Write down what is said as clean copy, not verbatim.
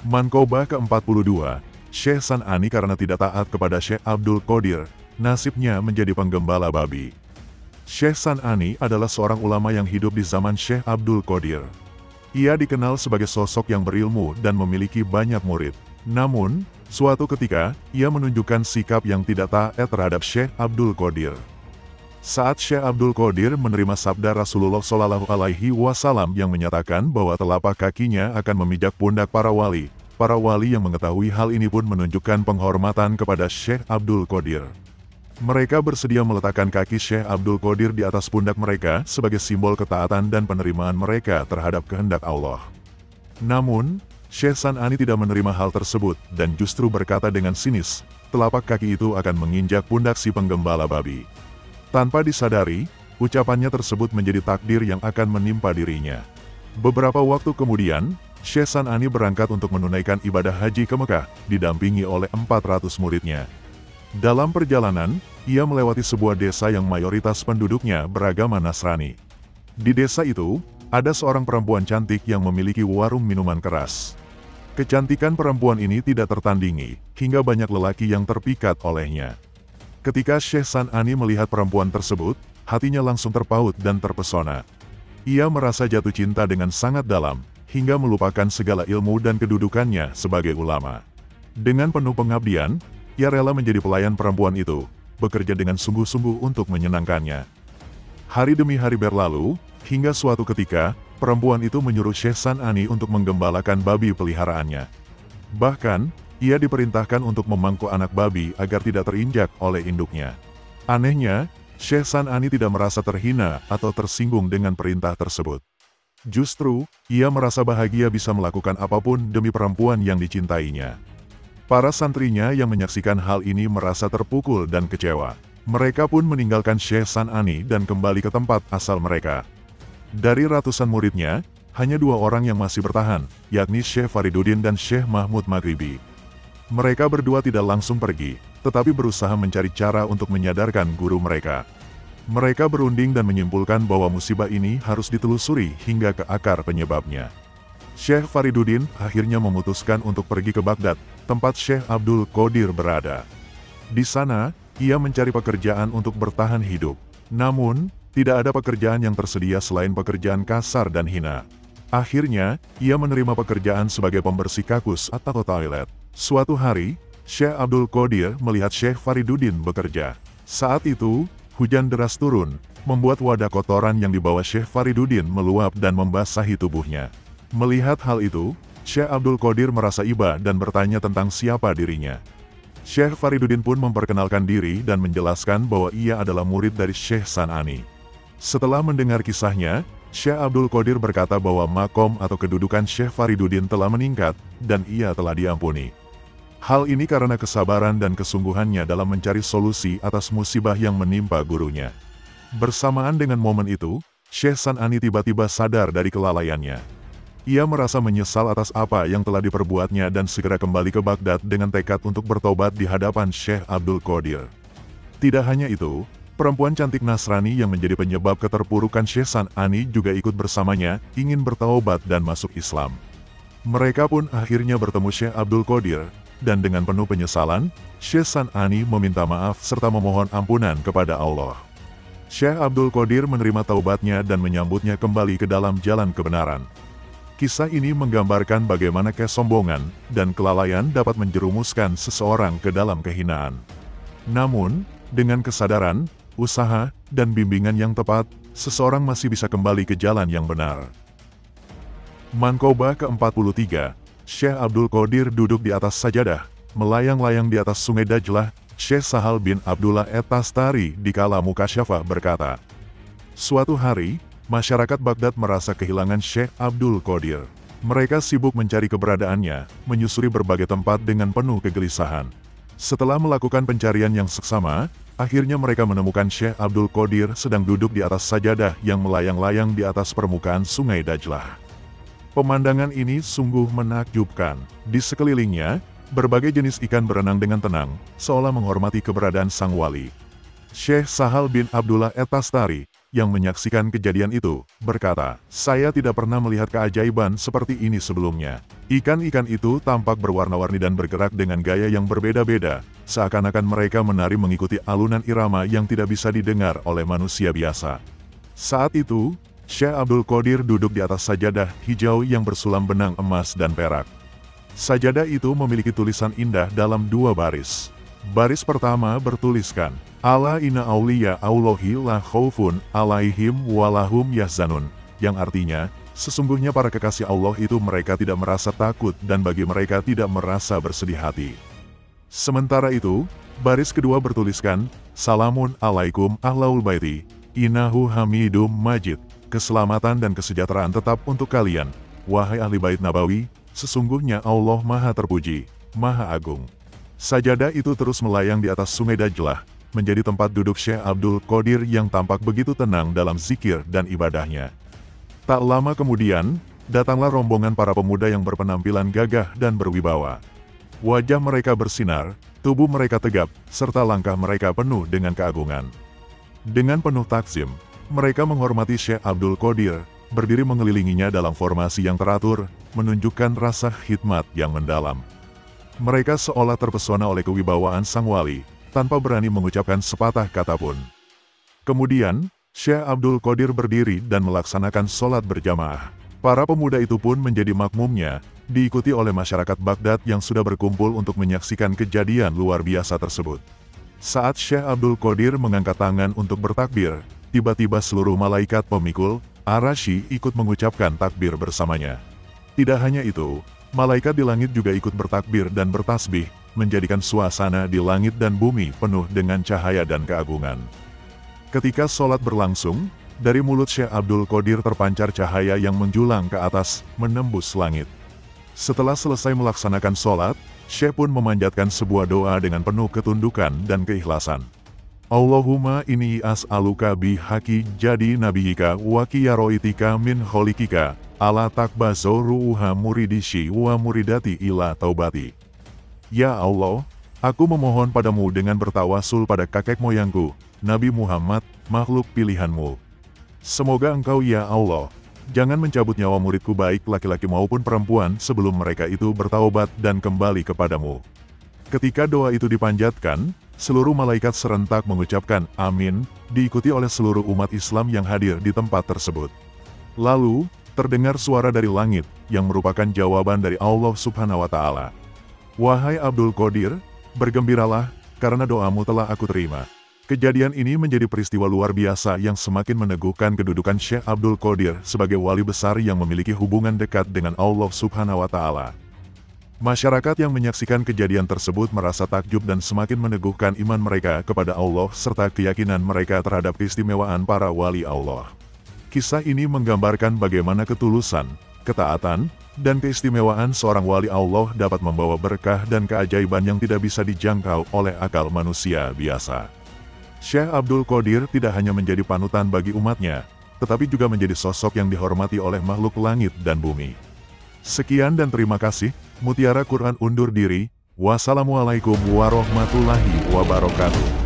Manqobah ke-42, Syekh San'ani karena tidak taat kepada Syekh Abdul Qodir, nasibnya menjadi penggembala babi. Syekh San'ani adalah seorang ulama yang hidup di zaman Syekh Abdul Qodir. Ia dikenal sebagai sosok yang berilmu dan memiliki banyak murid. Namun, suatu ketika, ia menunjukkan sikap yang tidak taat terhadap Syekh Abdul Qodir. Saat Syekh Abdul Qodir menerima sabda Rasulullah Shallallahu Alaihi Wasallam yang menyatakan bahwa telapak kakinya akan memijak pundak para wali yang mengetahui hal ini pun menunjukkan penghormatan kepada Syekh Abdul Qodir. Mereka bersedia meletakkan kaki Syekh Abdul Qodir di atas pundak mereka sebagai simbol ketaatan dan penerimaan mereka terhadap kehendak Allah. Namun, Syekh San'ani tidak menerima hal tersebut dan justru berkata dengan sinis, telapak kaki itu akan menginjak pundak si penggembala babi. Tanpa disadari, ucapannya tersebut menjadi takdir yang akan menimpa dirinya. Beberapa waktu kemudian, Syekh San'ani berangkat untuk menunaikan ibadah haji ke Mekah, didampingi oleh 400 muridnya. Dalam perjalanan, ia melewati sebuah desa yang mayoritas penduduknya beragama Nasrani. Di desa itu, ada seorang perempuan cantik yang memiliki warung minuman keras. Kecantikan perempuan ini tidak tertandingi, hingga banyak lelaki yang terpikat olehnya. Ketika Syekh San'ani melihat perempuan tersebut, hatinya langsung terpaut dan terpesona. Ia merasa jatuh cinta dengan sangat dalam, hingga melupakan segala ilmu dan kedudukannya sebagai ulama. Dengan penuh pengabdian, ia rela menjadi pelayan perempuan itu, bekerja dengan sungguh-sungguh untuk menyenangkannya. Hari demi hari berlalu, hingga suatu ketika, perempuan itu menyuruh Syekh San'ani untuk menggembalakan babi peliharaannya. Bahkan, ia diperintahkan untuk memangku anak babi agar tidak terinjak oleh induknya. Anehnya, Syekh San'ani tidak merasa terhina atau tersinggung dengan perintah tersebut. Justru, ia merasa bahagia bisa melakukan apapun demi perempuan yang dicintainya. Para santrinya yang menyaksikan hal ini merasa terpukul dan kecewa. Mereka pun meninggalkan Syekh San'ani dan kembali ke tempat asal mereka. Dari ratusan muridnya, hanya 2 orang yang masih bertahan, yakni Syekh Fariduddin dan Syekh Mahmud Maghribi. Mereka berdua tidak langsung pergi, tetapi berusaha mencari cara untuk menyadarkan guru mereka. Mereka berunding dan menyimpulkan bahwa musibah ini harus ditelusuri hingga ke akar penyebabnya. Syekh Fariduddin akhirnya memutuskan untuk pergi ke Baghdad, tempat Syekh Abdul Qodir berada. Di sana, ia mencari pekerjaan untuk bertahan hidup. Namun, tidak ada pekerjaan yang tersedia selain pekerjaan kasar dan hina. Akhirnya, ia menerima pekerjaan sebagai pembersih kakus atau toilet. Suatu hari, Syekh Abdul Qodir melihat Syekh Fariduddin bekerja. Saat itu, hujan deras turun, membuat wadah kotoran yang dibawa Syekh Fariduddin meluap dan membasahi tubuhnya. Melihat hal itu, Syekh Abdul Qodir merasa iba dan bertanya tentang siapa dirinya. Syekh Fariduddin pun memperkenalkan diri dan menjelaskan bahwa ia adalah murid dari Syekh San'ani. Setelah mendengar kisahnya, Syekh Abdul Qodir berkata bahwa makom atau kedudukan Syekh Fariduddin telah meningkat dan ia telah diampuni. Hal ini karena kesabaran dan kesungguhannya dalam mencari solusi atas musibah yang menimpa gurunya. Bersamaan dengan momen itu, Syekh San'ani tiba-tiba sadar dari kelalaiannya. Ia merasa menyesal atas apa yang telah diperbuatnya dan segera kembali ke Baghdad dengan tekad untuk bertobat di hadapan Syekh Abdul Qodir. Tidak hanya itu, perempuan cantik Nasrani yang menjadi penyebab keterpurukan Syekh San'ani juga ikut bersamanya, ingin bertaubat dan masuk Islam. Mereka pun akhirnya bertemu Syekh Abdul Qodir, dan dengan penuh penyesalan, Syekh San'ani meminta maaf serta memohon ampunan kepada Allah. Syekh Abdul Qodir menerima taubatnya dan menyambutnya kembali ke dalam jalan kebenaran. Kisah ini menggambarkan bagaimana kesombongan dan kelalaian dapat menjerumuskan seseorang ke dalam kehinaan. Namun, dengan kesadaran, usaha, dan bimbingan yang tepat, seseorang masih bisa kembali ke jalan yang benar. Manqobah ke-43, Syekh Abdul Qodir duduk di atas sajadah, melayang-layang di atas sungai Dajlah. Syekh Sahal bin Abdullah et-Tastari di kala mukasyafah berkata, suatu hari, masyarakat Baghdad merasa kehilangan Syekh Abdul Qodir. Mereka sibuk mencari keberadaannya, menyusuri berbagai tempat dengan penuh kegelisahan. Setelah melakukan pencarian yang seksama, akhirnya mereka menemukan Syekh Abdul Qodir sedang duduk di atas sajadah yang melayang-layang di atas permukaan sungai Dajlah. Pemandangan ini sungguh menakjubkan. Di sekelilingnya, berbagai jenis ikan berenang dengan tenang, seolah menghormati keberadaan sang wali. Syekh Sahal bin Abdullah et-Tastari, yang menyaksikan kejadian itu, berkata, "Saya tidak pernah melihat keajaiban seperti ini sebelumnya. Ikan-ikan itu tampak berwarna-warni dan bergerak dengan gaya yang berbeda-beda, seakan-akan mereka menari mengikuti alunan irama yang tidak bisa didengar oleh manusia biasa." Saat itu, Syekh Abdul Qadir duduk di atas sajadah hijau yang bersulam benang emas dan perak. Sajadah itu memiliki tulisan indah dalam 2 baris. Baris pertama bertuliskan, "Ala inna awliya Allahi la khaufun alaihim walahum yahzanun," yang artinya, sesungguhnya para kekasih Allah itu mereka tidak merasa takut dan bagi mereka tidak merasa bersedih hati. Sementara itu, baris kedua bertuliskan, "Salamun alaikum ahlaul baiti, innahu hamidum majid," keselamatan dan kesejahteraan tetap untuk kalian, wahai ahli bait Nabawi, sesungguhnya Allah Maha Terpuji, Maha Agung. Sajadah itu terus melayang di atas Sungai Dajlah, menjadi tempat duduk Syekh Abdul Qadir yang tampak begitu tenang dalam zikir dan ibadahnya. Tak lama kemudian, datanglah rombongan para pemuda yang berpenampilan gagah dan berwibawa. Wajah mereka bersinar, tubuh mereka tegap, serta langkah mereka penuh dengan keagungan. Dengan penuh takzim, mereka menghormati Syekh Abdul Qadir, berdiri mengelilinginya dalam formasi yang teratur, menunjukkan rasa khidmat yang mendalam. Mereka seolah terpesona oleh kewibawaan sang wali, tanpa berani mengucapkan sepatah kata pun. Kemudian, Syekh Abdul Qadir berdiri dan melaksanakan sholat berjamaah. Para pemuda itu pun menjadi makmumnya, diikuti oleh masyarakat Baghdad yang sudah berkumpul untuk menyaksikan kejadian luar biasa tersebut. Saat Syekh Abdul Qadir mengangkat tangan untuk bertakbir, tiba-tiba seluruh malaikat pemikul, Arasy ikut mengucapkan takbir bersamanya. Tidak hanya itu, malaikat di langit juga ikut bertakbir dan bertasbih, menjadikan suasana di langit dan bumi penuh dengan cahaya dan keagungan. Ketika sholat berlangsung, dari mulut Syekh Abdul Qadir terpancar cahaya yang menjulang ke atas, menembus langit. Setelah selesai melaksanakan sholat, Syekh pun memanjatkan sebuah doa dengan penuh ketundukan dan keikhlasan. Allahumma inni as'aluka bihaqi jadi nabiyika wa kiyaroitika min kholikika, ala takbazo ru'uha muridishi wa muridati ila taubati. Ya Allah, aku memohon padamu dengan bertawasul pada kakek moyangku, Nabi Muhammad, makhluk pilihanmu. Semoga engkau ya Allah, jangan mencabut nyawa muridku baik laki-laki maupun perempuan sebelum mereka itu bertaubat dan kembali kepadamu. Ketika doa itu dipanjatkan, seluruh malaikat serentak mengucapkan amin, diikuti oleh seluruh umat Islam yang hadir di tempat tersebut. Lalu, terdengar suara dari langit, yang merupakan jawaban dari Allah Subhanahu wa Ta'ala. Wahai Abdul Qadir, bergembiralah, karena doamu telah aku terima. Kejadian ini menjadi peristiwa luar biasa yang semakin meneguhkan kedudukan Syekh Abdul Qadir sebagai wali besar yang memiliki hubungan dekat dengan Allah Subhanahu wa Ta'ala. Masyarakat yang menyaksikan kejadian tersebut merasa takjub dan semakin meneguhkan iman mereka kepada Allah serta keyakinan mereka terhadap keistimewaan para wali Allah. Kisah ini menggambarkan bagaimana ketulusan, ketaatan, dan keistimewaan seorang wali Allah dapat membawa berkah dan keajaiban yang tidak bisa dijangkau oleh akal manusia biasa. Syekh Abdul Qadir tidak hanya menjadi panutan bagi umatnya, tetapi juga menjadi sosok yang dihormati oleh makhluk langit dan bumi. Sekian dan terima kasih, Mutiara Quran undur diri. Wassalamualaikum warahmatullahi wabarakatuh.